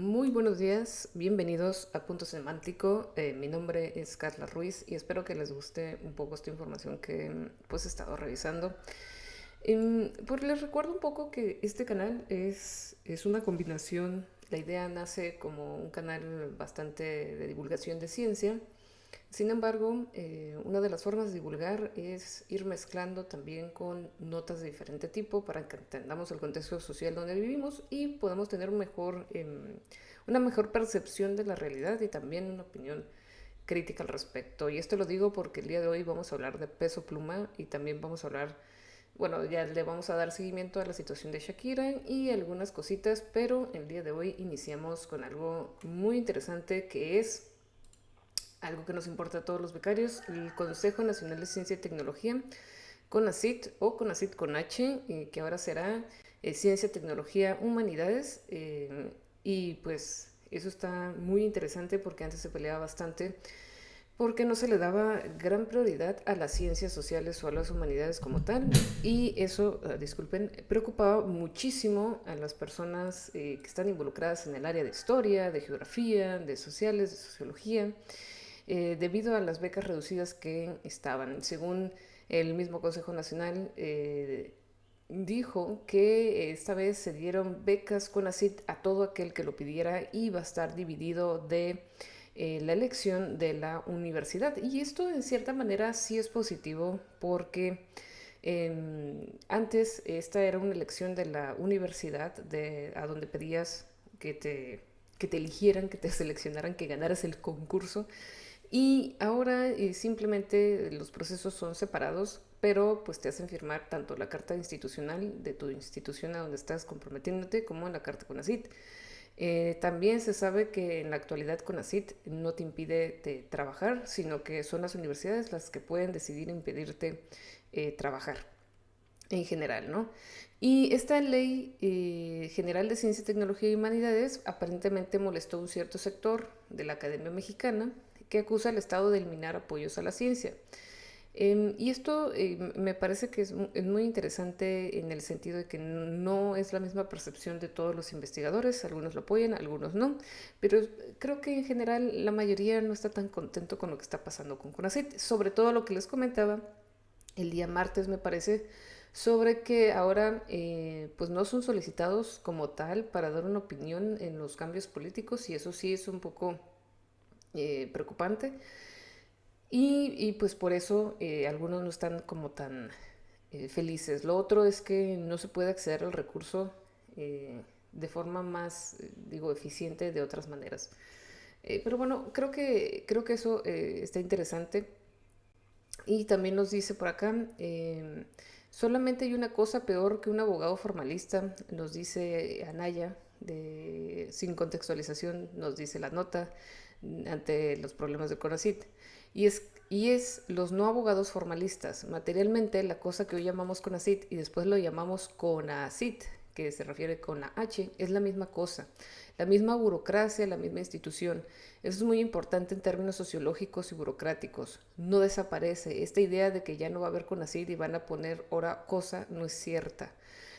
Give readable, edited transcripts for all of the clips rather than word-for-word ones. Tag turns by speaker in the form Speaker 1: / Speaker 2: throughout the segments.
Speaker 1: Muy buenos días, bienvenidos a Punto Semántico. Mi nombre es Carla Ruiz y espero que les guste un poco esta información que pues he estado revisando. Pues les recuerdo un poco que este canal es una combinación. La idea nace como un canal bastante de divulgación de ciencia. Sin embargo, una de las formas de divulgar es ir mezclando también con notas de diferente tipo para que entendamos el contexto social donde vivimos y podamos tener una mejor percepción de la realidad y también una opinión crítica al respecto. Y esto lo digo porque el día de hoy vamos a hablar de Peso Pluma y también vamos a hablar, bueno, ya le vamos a dar seguimiento a la situación de Shakira y algunas cositas, pero el día de hoy iniciamos con algo muy interesante que es algo que nos importa a todos los becarios, el Consejo Nacional de Ciencia y Tecnología, CONACYT o CONACYT con H, que ahora será Ciencia, Tecnología, Humanidades. Y pues eso está muy interesante porque antes se peleaba bastante porque no se le daba gran prioridad a las ciencias sociales o a las humanidades como tal. Y eso, disculpen, preocupaba muchísimo a las personas que están involucradas en el área de historia, de geografía, de sociales, de sociología, debido a las becas reducidas que estaban. Según el mismo Consejo Nacional, dijo que esta vez se dieron becas CONACYT a todo aquel que lo pidiera y va a estar dividido de la elección de la universidad. Y esto en cierta manera sí es positivo porque antes esta era una elección de la universidad a donde pedías que que te eligieran, que te seleccionaran, que ganaras el concurso. Y ahora simplemente los procesos son separados, pero pues te hacen firmar tanto la carta institucional de tu institución a donde estás comprometiéndote como la carta CONACYT. También se sabe que en la actualidad CONACYT no te impide trabajar, sino que son las universidades las que pueden decidir impedirte trabajar en general, ¿no? Y esta ley general de ciencia, tecnología y humanidades aparentemente molestó a un cierto sector de la Academia Mexicana que acusa al Estado de eliminar apoyos a la ciencia. Y esto me parece que es muy interesante en el sentido de que no es la misma percepción de todos los investigadores, algunos lo apoyan, algunos no, pero creo que en general la mayoría no está tan contento con lo que está pasando con CONACYT, sobre todo lo que les comentaba el día martes me parece, sobre que ahora pues no son solicitados como tal para dar una opinión en los cambios políticos y eso sí es un poco preocupante pues por eso algunos no están como tan felices. Lo otro es que no se puede acceder al recurso de forma más, digo, eficiente de otras maneras. Pero bueno, creo que eso está interesante. Y también nos dice por acá, solamente hay una cosa peor que un abogado formalista, nos dice Anaya, sin contextualización, nos dice la nota ante los problemas de CONACYT. Y es los no abogados formalistas. Materialmente, la cosa que hoy llamamos CONACYT y después lo llamamos CONACYT, que se refiere con la H, es la misma cosa, la misma burocracia, la misma institución. Eso es muy importante en términos sociológicos y burocráticos. No desaparece. Esta idea de que ya no va a haber CONACYT y van a poner hora cosa no es cierta.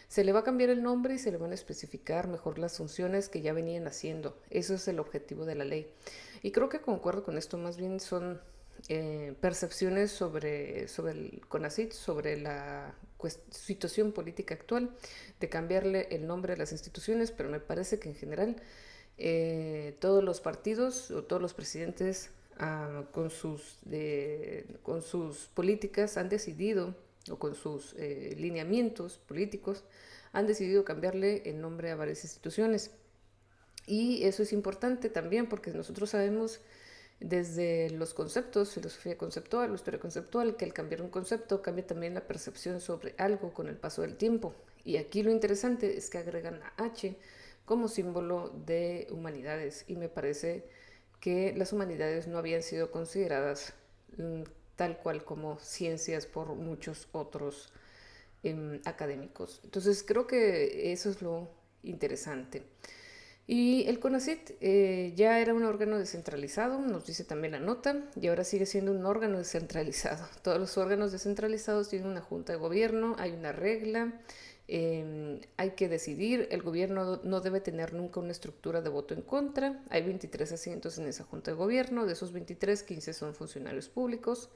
Speaker 1: Se le va a cambiar el nombre y se le van a especificar mejor las funciones que ya venían haciendo. Eso es el objetivo de la ley. Y creo que concuerdo con esto, más bien son percepciones sobre el CONACYT, sobre la situación política actual, de cambiarle el nombre a las instituciones, pero me parece que en general todos los partidos o todos los presidentes con sus políticas han decidido, o con sus lineamientos políticos, han decidido cambiarle el nombre a varias instituciones. Y eso es importante también porque nosotros sabemos desde los conceptos, filosofía conceptual o historia conceptual, que al cambiar un concepto cambia también la percepción sobre algo con el paso del tiempo. Y aquí lo interesante es que agregan la H como símbolo de humanidades y me parece que las humanidades no habían sido consideradas tal cual como ciencias por muchos otros académicos. Entonces creo que eso es lo interesante. Y el CONACYT ya era un órgano descentralizado, nos dice también la nota, y ahora sigue siendo un órgano descentralizado. Todos los órganos descentralizados tienen una junta de gobierno, hay una regla Hay que decidir, el gobierno no debe tener nunca una estructura de voto en contra. Hay 23 asientos en esa junta de gobierno, de esos 23, 15 son funcionarios públicos.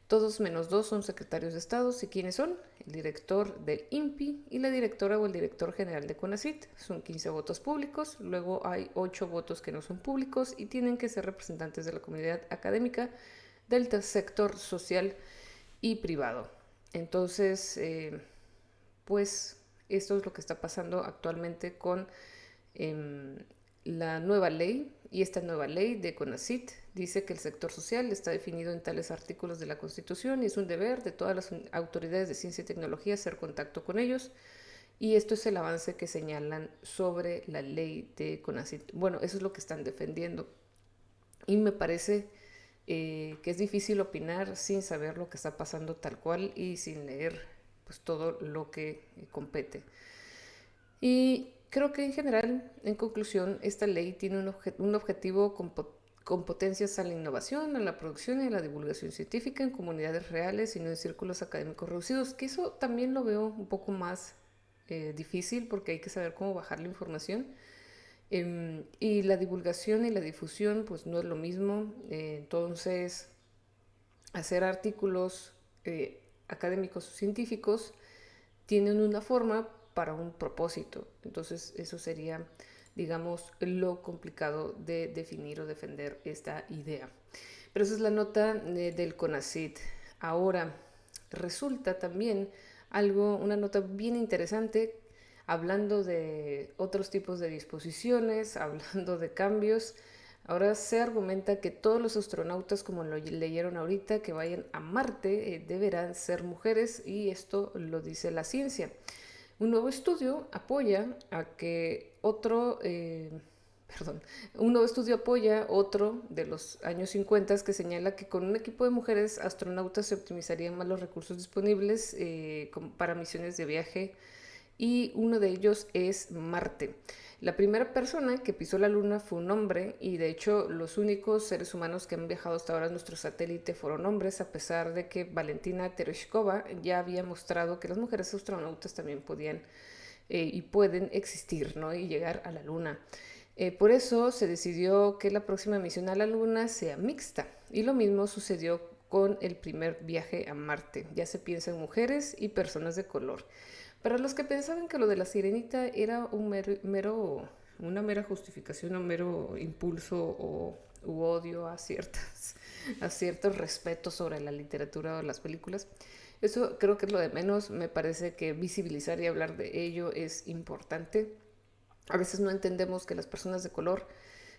Speaker 1: Todos menos dos son secretarios de Estado. ¿Y quiénes son? El director del INPI y la directora o el director general de CONACYT. Son 15 votos públicos. Luego hay 8 votos que no son públicos y tienen que ser representantes de la comunidad académica, del sector social y privado. Entonces, pues esto es lo que está pasando actualmente con la nueva ley, y esta nueva ley de CONACYT dice que el sector social está definido en tales artículos de la Constitución y es un deber de todas las autoridades de ciencia y tecnología hacer contacto con ellos. Y esto es el avance que señalan sobre la ley de CONACYT. Bueno, eso es lo que están defendiendo. Y me parece que es difícil opinar sin saber lo que está pasando tal cual y sin leer pues todo lo que compete. Y creo que en general, en conclusión, esta ley tiene un objetivo con potencias a la innovación, a la producción y a la divulgación científica en comunidades reales y no en círculos académicos reducidos, que eso también lo veo un poco más difícil porque hay que saber cómo bajar la información. Y la divulgación y la difusión pues no es lo mismo. Entonces, hacer artículos académicos o científicos tienen una forma para un propósito. Entonces eso sería, digamos, lo complicado de definir o defender esta idea. Pero esa es la nota del CONACYT. Ahora, resulta también una nota bien interesante, hablando de otros tipos de disposiciones, hablando de cambios. Ahora se argumenta que todos los astronautas, como lo leyeron ahorita, que vayan a Marte, deberán ser mujeres, y esto lo dice la ciencia. Un nuevo estudio apoya a que un nuevo estudio apoya otro de los años 50 que señala que con un equipo de mujeres astronautas se optimizarían más los recursos disponibles para misiones de viaje, y uno de ellos es Marte. La primera persona que pisó la Luna fue un hombre, y de hecho los únicos seres humanos que han viajado hasta ahora a nuestro satélite fueron hombres, a pesar de que Valentina Tereshkova ya había mostrado que las mujeres astronautas también podían y pueden existir, ¿no? Y llegar a la Luna. Por eso se decidió que la próxima misión a la Luna sea mixta, y lo mismo sucedió con el primer viaje a Marte. Ya se piensa en mujeres y personas de color. Para los que pensaban que lo de la sirenita era una mera justificación, un mero impulso u odio a ciertos respetos sobre la literatura o las películas, eso creo que es lo de menos. Me parece que visibilizar y hablar de ello es importante. A veces no entendemos que las personas de color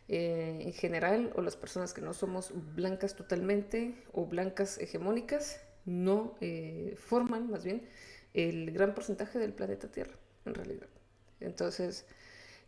Speaker 1: en general, o las personas que no somos blancas totalmente o blancas hegemónicas, no forman más bien el gran porcentaje del planeta Tierra, en realidad. Entonces,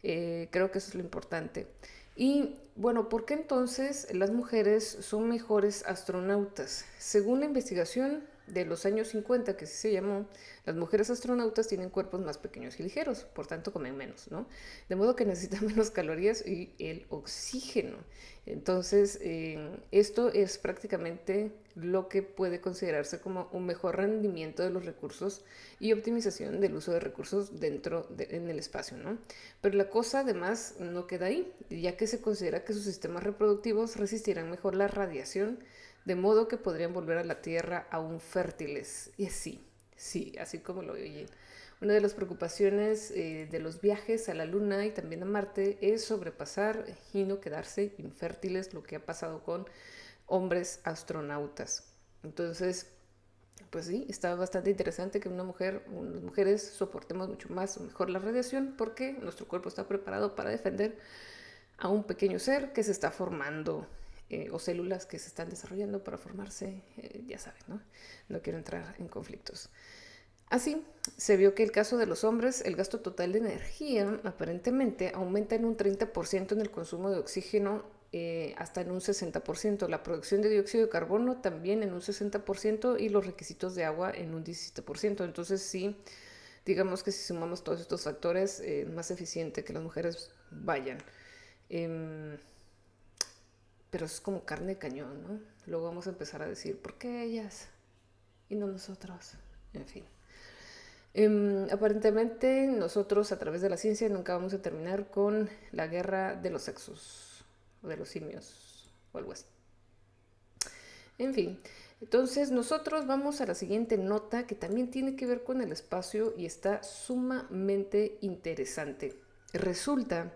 Speaker 1: creo que eso es lo importante. Y bueno, ¿por qué entonces las mujeres son mejores astronautas? Según la investigación de los años 50, que así se llamó, las mujeres astronautas tienen cuerpos más pequeños y ligeros, por tanto comen menos, ¿no? De modo que necesitan menos calorías y el oxígeno. Entonces, esto es prácticamente lo que puede considerarse como un mejor rendimiento de los recursos y optimización del uso de recursos en el espacio, ¿no? Pero la cosa además no queda ahí, ya que se considera que sus sistemas reproductivos resistirán mejor la radiación, de modo que podrían volver a la Tierra aún fértiles. Y sí, así como lo oyen. Una de las preocupaciones de los viajes a la Luna y también a Marte es sobrepasar y no quedarse infértiles, lo que ha pasado con hombres astronautas. Entonces, pues sí, está bastante interesante que las mujeres soportemos mucho más o mejor la radiación, porque nuestro cuerpo está preparado para defender a un pequeño ser que se está formando, o células que se están desarrollando para formarse, ya saben, ¿no? No quiero entrar en conflictos. Así, se vio que el caso de los hombres, el gasto total de energía aparentemente aumenta en un 30% en el consumo de oxígeno, hasta en un 60%, la producción de dióxido de carbono también en un 60%, y los requisitos de agua en un 17%. Entonces sí, digamos que si sumamos todos estos factores, es más eficiente que las mujeres vayan. Eh, pero es como carne de cañón, ¿no? Luego vamos a empezar a decir, ¿por qué ellas y no nosotros? En fin. Aparentemente nosotros a través de la ciencia nunca vamos a terminar con la guerra de los sexos o de los simios o algo así. En fin, entonces nosotros vamos a la siguiente nota que también tiene que ver con el espacio y está sumamente interesante. Resulta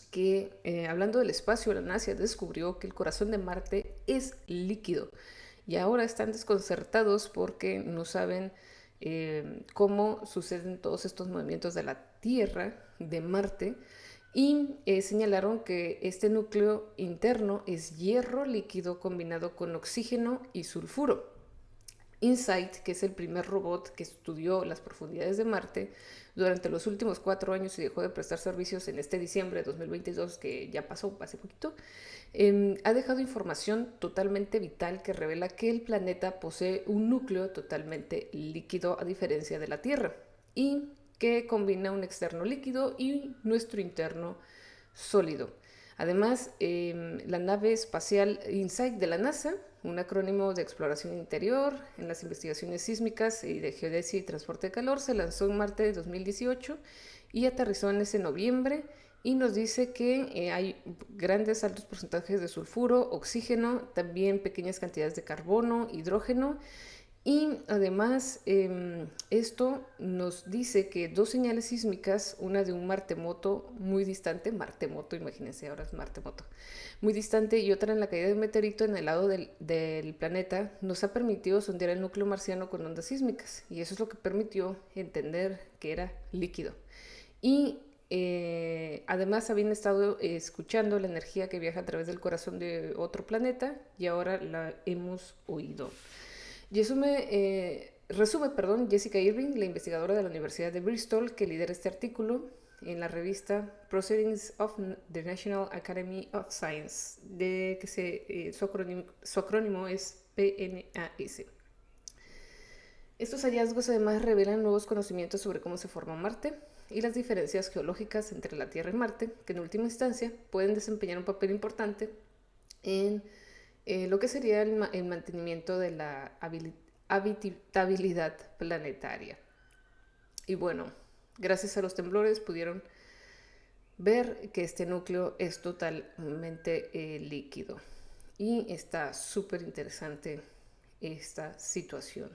Speaker 1: que hablando del espacio, la NASA descubrió que el corazón de Marte es líquido y ahora están desconcertados porque no saben cómo suceden todos estos movimientos de la Tierra, de Marte, y señalaron que este núcleo interno es hierro líquido combinado con oxígeno y sulfuro. InSight, que es el primer robot que estudió las profundidades de Marte durante los últimos 4 años y dejó de prestar servicios en este diciembre de 2022, que ya pasó hace poquito, ha dejado información totalmente vital que revela que el planeta posee un núcleo totalmente líquido a diferencia de la Tierra y que combina un externo líquido y nuestro interno sólido. Además, la nave espacial InSight de la NASA, un acrónimo de exploración interior en las investigaciones sísmicas y de geodesia y transporte de calor, se lanzó en Marte de 2018 y aterrizó en ese noviembre y nos dice que hay grandes altos porcentajes de sulfuro, oxígeno, también pequeñas cantidades de carbono, hidrógeno. Y además esto nos dice que dos señales sísmicas, una de un martemoto muy distante, martemoto, imagínense, ahora es martemoto, muy distante, y otra en la caída de un meteorito en el lado del planeta, nos ha permitido sondear el núcleo marciano con ondas sísmicas. Y eso es lo que permitió entender que era líquido. Y además habían estado escuchando la energía que viaja a través del corazón de otro planeta y ahora la hemos oído. Y eso resume, Jessica Irving, la investigadora de la Universidad de Bristol, que lidera este artículo en la revista Proceedings of the National Academy of Science, su acrónimo es PNAS. Estos hallazgos además revelan nuevos conocimientos sobre cómo se forma Marte y las diferencias geológicas entre la Tierra y Marte, que en última instancia pueden desempeñar un papel importante en lo que sería el mantenimiento de la habitabilidad planetaria. Y bueno, gracias a los temblores pudieron ver que este núcleo es totalmente líquido. Y está súper interesante esta situación.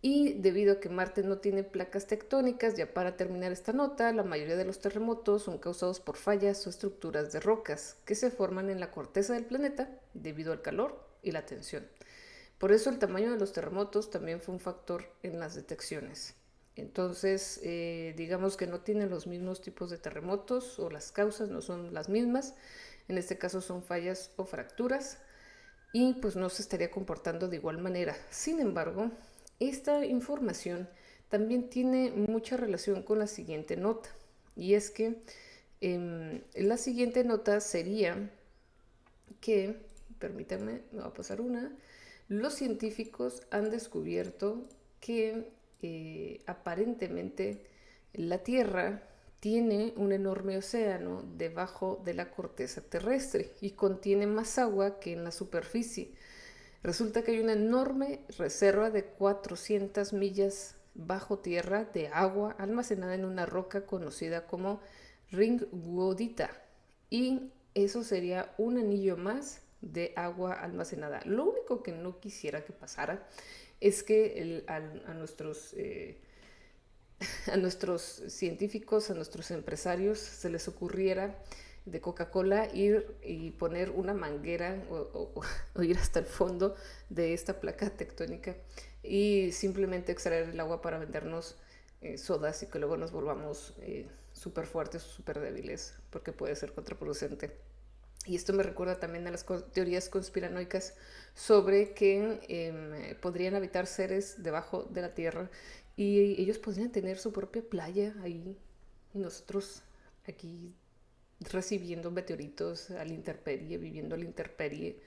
Speaker 1: Y debido a que Marte no tiene placas tectónicas, ya para terminar esta nota, la mayoría de los terremotos son causados por fallas o estructuras de rocas que se forman en la corteza del planeta debido al calor y la tensión. Por eso el tamaño de los terremotos también fue un factor en las detecciones. Entonces, digamos que no tienen los mismos tipos de terremotos o las causas no son las mismas. En este caso son fallas o fracturas y pues no se estaría comportando de igual manera. Sin embargo, esta información también tiene mucha relación con la siguiente nota, y es que la siguiente nota sería que, permítanme, me va a pasar una, los científicos han descubierto que aparentemente la Tierra tiene un enorme océano debajo de la corteza terrestre y contiene más agua que en la superficie. Resulta que hay una enorme reserva de 400 millas bajo tierra de agua almacenada en una roca conocida como Ringwoodita. Y eso sería un anillo más de agua almacenada. Lo único que no quisiera que pasara es que a nuestros científicos, a nuestros empresarios, se les ocurriera de Coca-Cola ir y poner una manguera o ir hasta el fondo de esta placa tectónica y simplemente extraer el agua para vendernos sodas y que luego nos volvamos súper fuertes o súper débiles, porque puede ser contraproducente. Y esto me recuerda también a las teorías conspiranoicas sobre que podrían habitar seres debajo de la Tierra y ellos podrían tener su propia playa ahí y nosotros aquí recibiendo meteoritos a la intemperie, viviendo a la intemperie,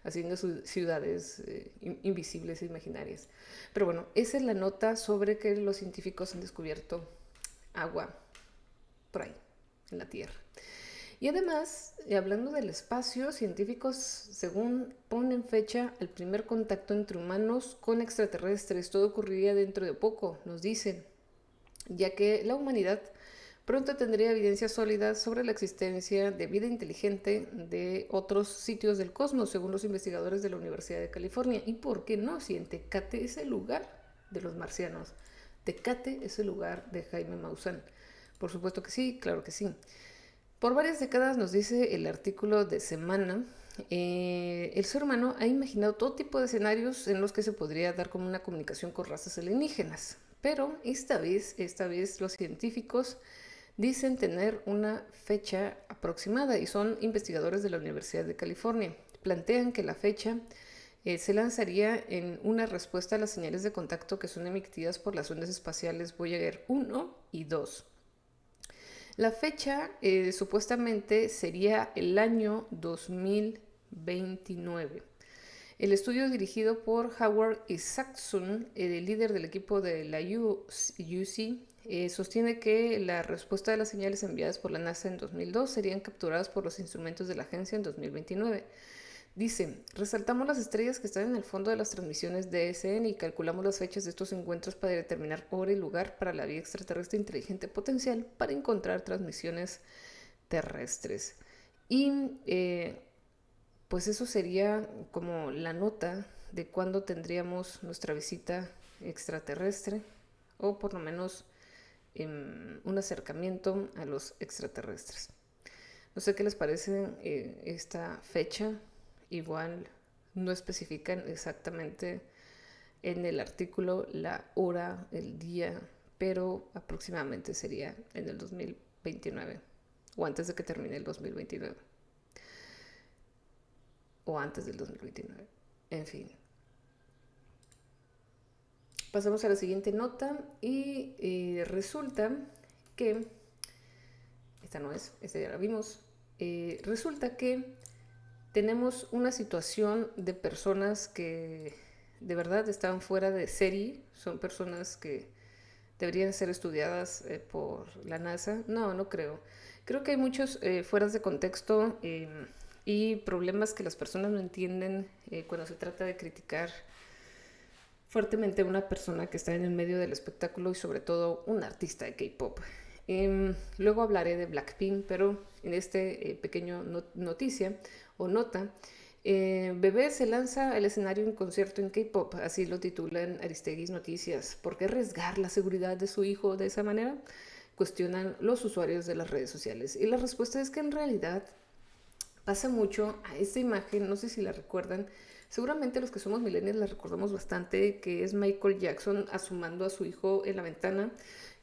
Speaker 1: haciendo ciudades invisibles e imaginarias. Pero bueno, esa es la nota sobre que los científicos han descubierto agua por ahí, en la Tierra. Y además, hablando del espacio, científicos, según ponen fecha, el primer contacto entre humanos con extraterrestres, todo ocurriría dentro de poco, nos dicen. ya que la humanidad pronto tendría evidencia sólida sobre la existencia de vida inteligente de otros sitios del cosmos, según los investigadores de la Universidad de California. ¿Y por qué no? Si en Tecate es el lugar de los marcianos. Tecate es el lugar de Jaime Maussan. Por supuesto que sí, claro que sí. Por varias décadas, nos dice el artículo de Semana, el ser humano ha imaginado todo tipo de escenarios en los que se podría dar como una comunicación con razas alienígenas. Pero esta vez los científicos dicen tener una fecha aproximada y son investigadores de la Universidad de California. Plantean que la fecha se lanzaría en una respuesta a las señales de contacto que son emitidas por las ondas espaciales Voyager 1 y 2. La fecha supuestamente sería el año 2029. El estudio dirigido por Howard Isaacson, el líder del equipo de la UC, sostiene que la respuesta de las señales enviadas por la NASA en 2002 serían capturadas por los instrumentos de la agencia en 2029. Dice, resaltamos las estrellas que están en el fondo de las transmisiones DSN y calculamos las fechas de estos encuentros para determinar hora y lugar para la vida extraterrestre inteligente potencial para encontrar transmisiones terrestres. Y pues eso sería como la nota de cuándo tendríamos nuestra visita extraterrestre o por lo menos un acercamiento a los extraterrestres. No sé qué les parece esta fecha. Igual no especifican exactamente en el artículo la hora, el día, pero aproximadamente sería en el 2029 o antes de que termine el 2029 o antes del 2029. En fin. Pasamos a la siguiente nota y resulta que, esta no es, esta ya la vimos, resulta que tenemos una situación de personas que de verdad están fuera de serie, son personas que deberían ser estudiadas por la NASA. No, no creo. Creo que hay muchos fueras de contexto y problemas que las personas no entienden cuando se trata de criticar fuertemente a una persona que está en el medio del espectáculo y sobre todo un artista de K-pop. Luego hablaré de Blackpink, pero en este pequeño noticia o nota, Bebé se lanza al escenario en concierto en K-pop, así lo titulan Aristegui's Noticias. ¿Por qué arriesgar la seguridad de su hijo de esa manera? Cuestionan los usuarios de las redes sociales. Y la respuesta es que en realidad pasa mucho a esta imagen, no sé si la recuerdan, seguramente los que somos millennials la recordamos bastante, que es Michael Jackson asomando a su hijo en la ventana.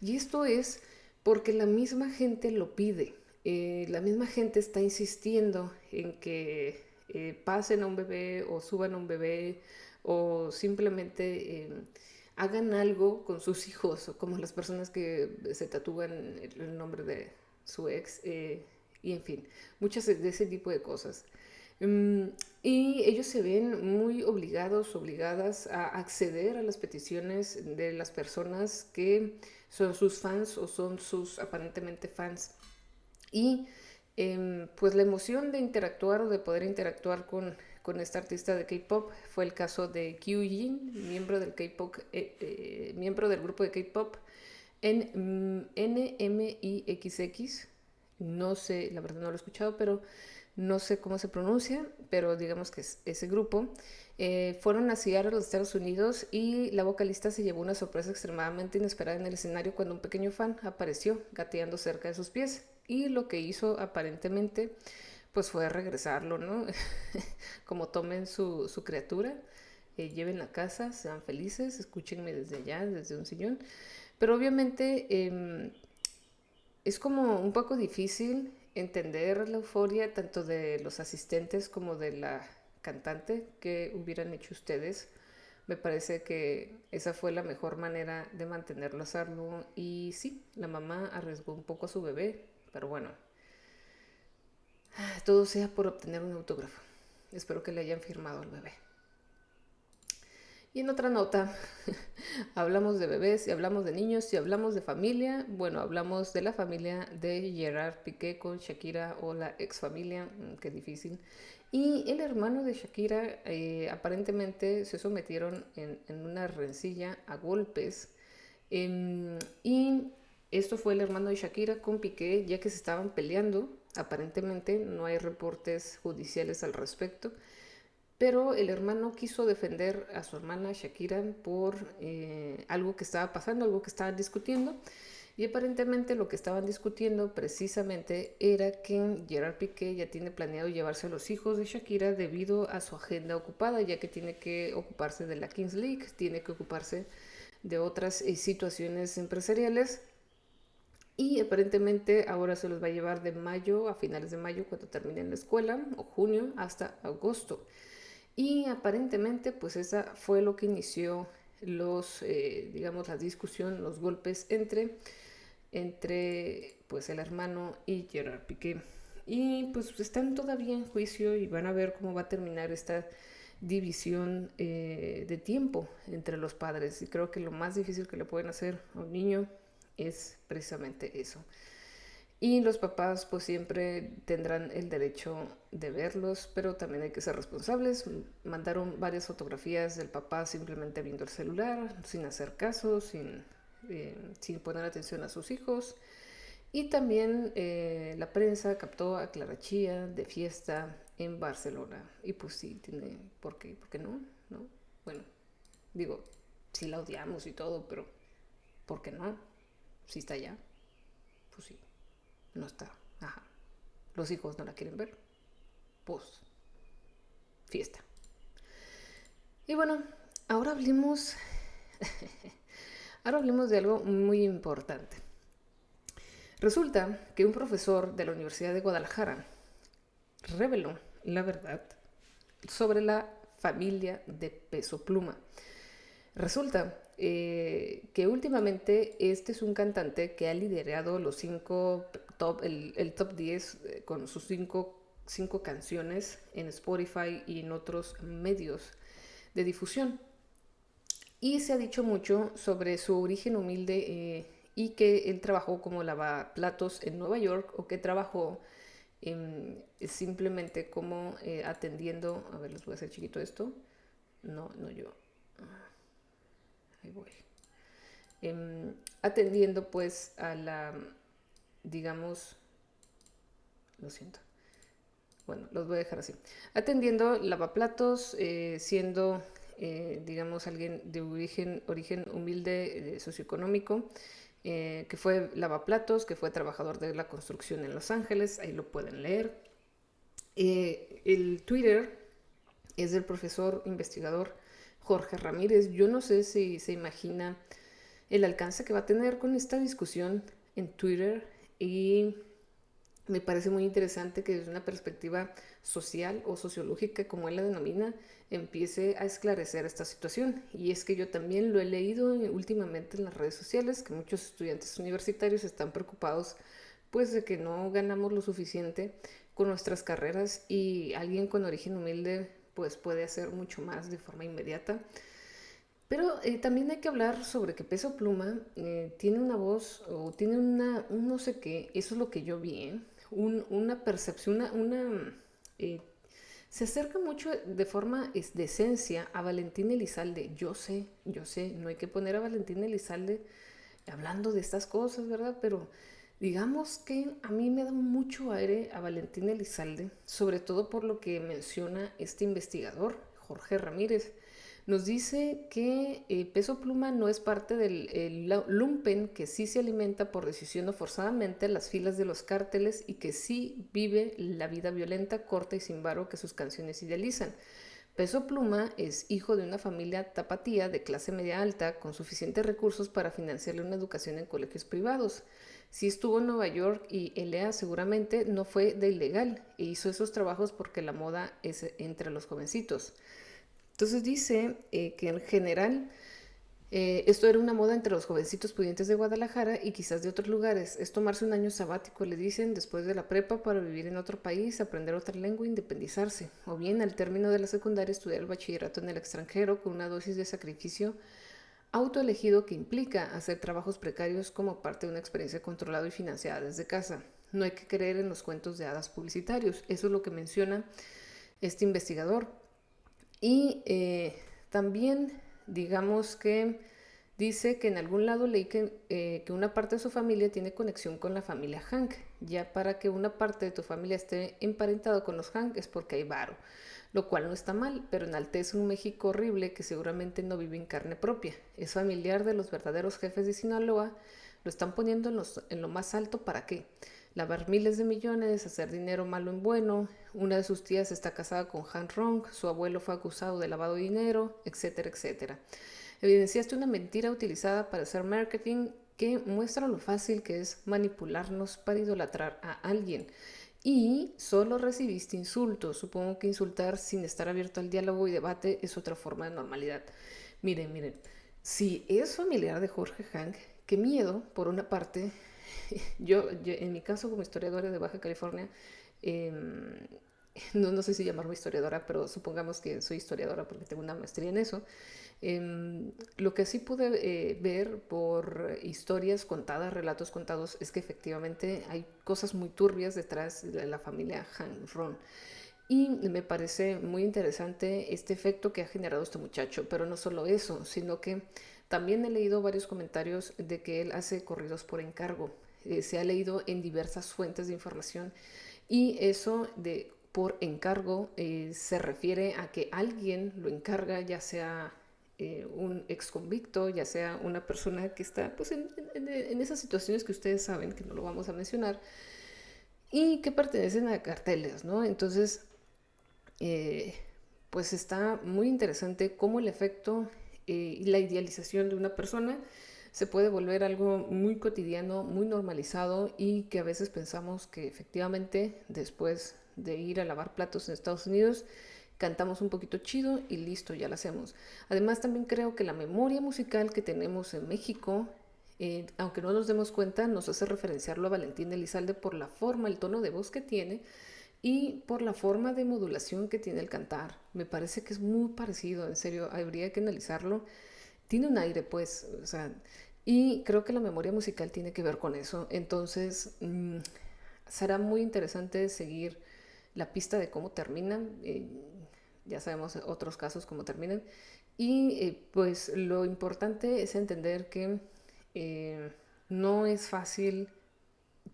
Speaker 1: Y esto es porque la misma gente lo pide. La misma gente está insistiendo en que pasen a un bebé o suban a un bebé o simplemente hagan algo con sus hijos, como las personas que se tatúan el nombre de su ex, y en fin, muchas de ese tipo de cosas. Y ellos se ven muy obligados, obligadas a acceder a las peticiones de las personas que son sus fans o son sus aparentemente fans. Y pues la emoción de interactuar o de poder interactuar con esta artista de K-pop fue el caso de Kyujin, miembro del K-pop, miembro del grupo de K-pop en NMIXX. No sé, la verdad no lo he escuchado, pero no sé cómo se pronuncia, pero digamos que es ese grupo. Fueron a Seattle, los Estados Unidos, y la vocalista se llevó una sorpresa extremadamente inesperada en el escenario cuando un pequeño fan apareció gateando cerca de sus pies. Y lo que hizo aparentemente pues fue regresarlo, ¿no? Como tomen su criatura, lleven a casa, sean felices, escúchenme desde allá, desde un sillón. Pero obviamente es como un poco difícil entender la euforia tanto de los asistentes como de la cantante que hubieran hecho ustedes. Me parece que esa fue la mejor manera de mantenerlo a salvo. Y sí, la mamá arriesgó un poco a su bebé, pero bueno, todo sea por obtener un autógrafo. Espero que le hayan firmado al bebé. Y en otra nota, hablamos de bebés y hablamos de niños y hablamos de familia. Bueno, hablamos de la familia de Gerard Piqué con Shakira o la ex familia, qué difícil. Y el hermano de Shakira aparentemente se sometieron en una rencilla a golpes Y esto fue el hermano de Shakira con Piqué, ya que se estaban peleando. Aparentemente no hay reportes judiciales al respecto, pero el hermano quiso defender a su hermana Shakira por algo que estaba pasando, algo que estaban discutiendo. Y aparentemente lo que estaban discutiendo precisamente era que Gerard Piqué ya tiene planeado llevarse a los hijos de Shakira debido a su agenda ocupada, ya que tiene que ocuparse de la Kings League, tiene que ocuparse de otras situaciones empresariales. Y aparentemente ahora se los va a llevar de mayo a finales de mayo cuando terminen la escuela, o junio hasta agosto. Y aparentemente pues esa fue lo que inició digamos, la discusión, los golpes entre pues el hermano y Gerard Piqué. Y pues están todavía en juicio y van a ver cómo va a terminar esta división de tiempo entre los padres. Y creo que lo más difícil que le pueden hacer a un niño es precisamente eso. Y los papás pues siempre tendrán el derecho de verlos, pero también hay que ser responsables. Mandaron varias fotografías del papá simplemente viendo el celular, sin hacer caso, sin poner atención a sus hijos. Y también la prensa captó a Clara Chía de fiesta en Barcelona. Y pues sí, tiene, ¿por qué no? ¿No? Bueno, digo, sí la odiamos y todo, pero ¿por qué no? Si está allá, pues sí, no está. Ajá. Los hijos no la quieren ver, pues fiesta. Y bueno, ahora hablemos, ahora hablemos de algo muy importante. Resulta que un profesor de la Universidad de Guadalajara reveló la verdad sobre la familia de Peso Pluma. Resulta que últimamente este es un cantante que ha liderado los el top 10 con sus cinco canciones en Spotify y en otros medios de difusión. Y se ha dicho mucho sobre su origen humilde y que él trabajó como lavaplatos en Nueva York o que trabajó simplemente como atendiendo, a ver, les voy a hacer chiquito esto, no yo, ahí voy, atendiendo pues a la, digamos, lo siento, bueno, los voy a dejar así, atendiendo lavaplatos, siendo, digamos, alguien de origen humilde, socioeconómico, que fue lavaplatos, que fue trabajador de la construcción en Los Ángeles, ahí lo pueden leer. El Twitter es del profesor investigador Jorge Ramírez. Yo no sé si se imagina el alcance que va a tener con esta discusión en Twitter, y me parece muy interesante que desde una perspectiva social o sociológica, como él la denomina, empiece a esclarecer esta situación. Y es que yo también lo he leído últimamente en las redes sociales, que muchos estudiantes universitarios están preocupados pues de que no ganamos lo suficiente con nuestras carreras y alguien con origen humilde pues puede hacer mucho más de forma inmediata. Pero también hay que hablar sobre que Peso Pluma tiene una voz o tiene un no sé qué, eso es lo que yo vi, una percepción, eh, se acerca mucho de forma de esencia a Valentín Elizalde. Yo sé, no hay que poner a Valentín Elizalde hablando de estas cosas, ¿verdad? Pero digamos que a mí me da mucho aire a Valentín Elizalde, sobre todo por lo que menciona este investigador, Jorge Ramírez. Nos dice que Peso Pluma no es parte del lumpen, que sí se alimenta por decisión o forzadamente las filas de los cárteles y que sí vive la vida violenta, corta y sin varo que sus canciones idealizan. Peso Pluma es hijo de una familia tapatía de clase media alta con suficientes recursos para financiarle una educación en colegios privados. Si estuvo en Nueva York y Elea seguramente no fue de ilegal e hizo esos trabajos porque la moda es entre los jovencitos. Entonces dice que en general esto era una moda entre los jovencitos pudientes de Guadalajara y quizás de otros lugares. Es tomarse un año sabático, le dicen, después de la prepa para vivir en otro país, aprender otra lengua e independizarse. O bien, al término de la secundaria, estudiar el bachillerato en el extranjero con una dosis de sacrificio autoelegido que implica hacer trabajos precarios como parte de una experiencia controlada y financiada desde casa. No hay que creer en los cuentos de hadas publicitarios. Eso es lo que menciona este investigador. Y también digamos que Dice que en algún lado leí que una parte de su familia tiene conexión con la familia Hank. Ya para que una parte de tu familia esté emparentado con los Hank es porque hay varo, lo cual no está mal, pero enaltece un México horrible que seguramente no vive en carne propia. Es familiar de los verdaderos jefes de Sinaloa, lo están poniendo en lo más alto. ¿Para qué? Lavar miles de millones, hacer dinero malo en bueno. Una de sus tías está casada con Han Rong, su abuelo fue acusado de lavado de dinero, etcétera, etcétera. Evidenciaste una mentira utilizada para hacer marketing que muestra lo fácil que es manipularnos para idolatrar a alguien. Y solo recibiste insultos. Supongo que insultar sin estar abierto al diálogo y debate es otra forma de normalidad. Miren, miren, si es familiar de Jorge Hank, qué miedo, por una parte. Yo en mi caso, como historiadora de Baja California, eh, no sé si llamarme historiadora, pero supongamos que soy historiadora porque tengo una maestría en eso. Lo que sí pude ver por historias contadas, relatos contados, es que efectivamente hay cosas muy turbias detrás de la familia Han Ron. Y me parece muy interesante este efecto que ha generado este muchacho, pero no solo eso, sino que también he leído varios comentarios de que él hace corridos por encargo. Se ha leído en diversas fuentes de información y eso de por encargo se refiere a que alguien lo encarga, ya sea un ex convicto, ya sea una persona que está pues, en esas situaciones que ustedes saben, que no lo vamos a mencionar, y que pertenecen a carteles, ¿no? Entonces, eh, pues está muy interesante cómo el efecto y la idealización de una persona se puede volver algo muy cotidiano, muy normalizado y que a veces pensamos que efectivamente después de ir a lavar platos en Estados Unidos cantamos un poquito chido y listo, ya lo hacemos. Además también creo que la memoria musical que tenemos en México, aunque no nos demos cuenta, nos hace referenciarlo a Valentín Elizalde por la forma, el tono de voz que tiene y por la forma de modulación que tiene el cantar. Me parece que es muy parecido, en serio, habría que analizarlo. Tiene un aire, pues, o sea, y creo que la memoria musical tiene que ver con eso. Entonces, será muy interesante seguir la pista de cómo terminan. Ya sabemos otros casos cómo terminan. Y pues lo importante es entender que eh, no es fácil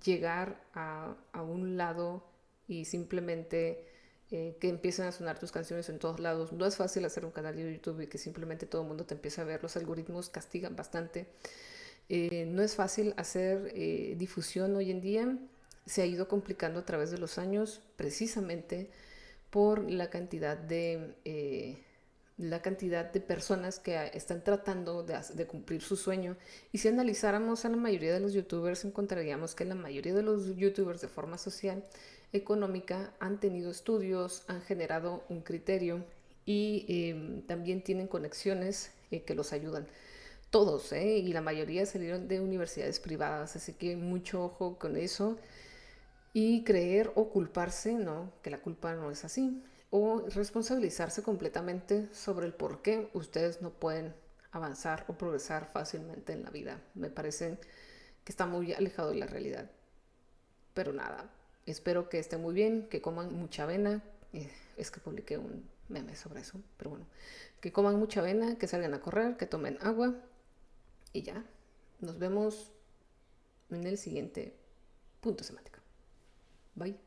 Speaker 1: llegar a un lado y simplemente que empiecen a sonar tus canciones en todos lados. No es fácil hacer un canal de YouTube y que simplemente todo el mundo te empiece a ver. Los algoritmos castigan bastante. No es fácil hacer difusión hoy en día. Se ha ido complicando a través de los años precisamente por la cantidad de personas que están tratando de cumplir su sueño. Y si analizáramos a la mayoría de los youtubers, encontraríamos que la mayoría de los youtubers de forma social, económica, han tenido estudios, han generado un criterio y también tienen conexiones que los ayudan. Todos, y la mayoría salieron de universidades privadas, así que mucho ojo con eso y creer o culparse, no, que la culpa no es así, o responsabilizarse completamente sobre el por qué ustedes no pueden avanzar o progresar fácilmente en la vida. Me parece que está muy alejado de la realidad. Pero nada, espero que estén muy bien, que coman mucha avena. Es que publiqué un meme sobre eso, pero bueno, que coman mucha avena, que salgan a correr, que tomen agua y ya. Nos vemos en el siguiente punto semántico. Bye.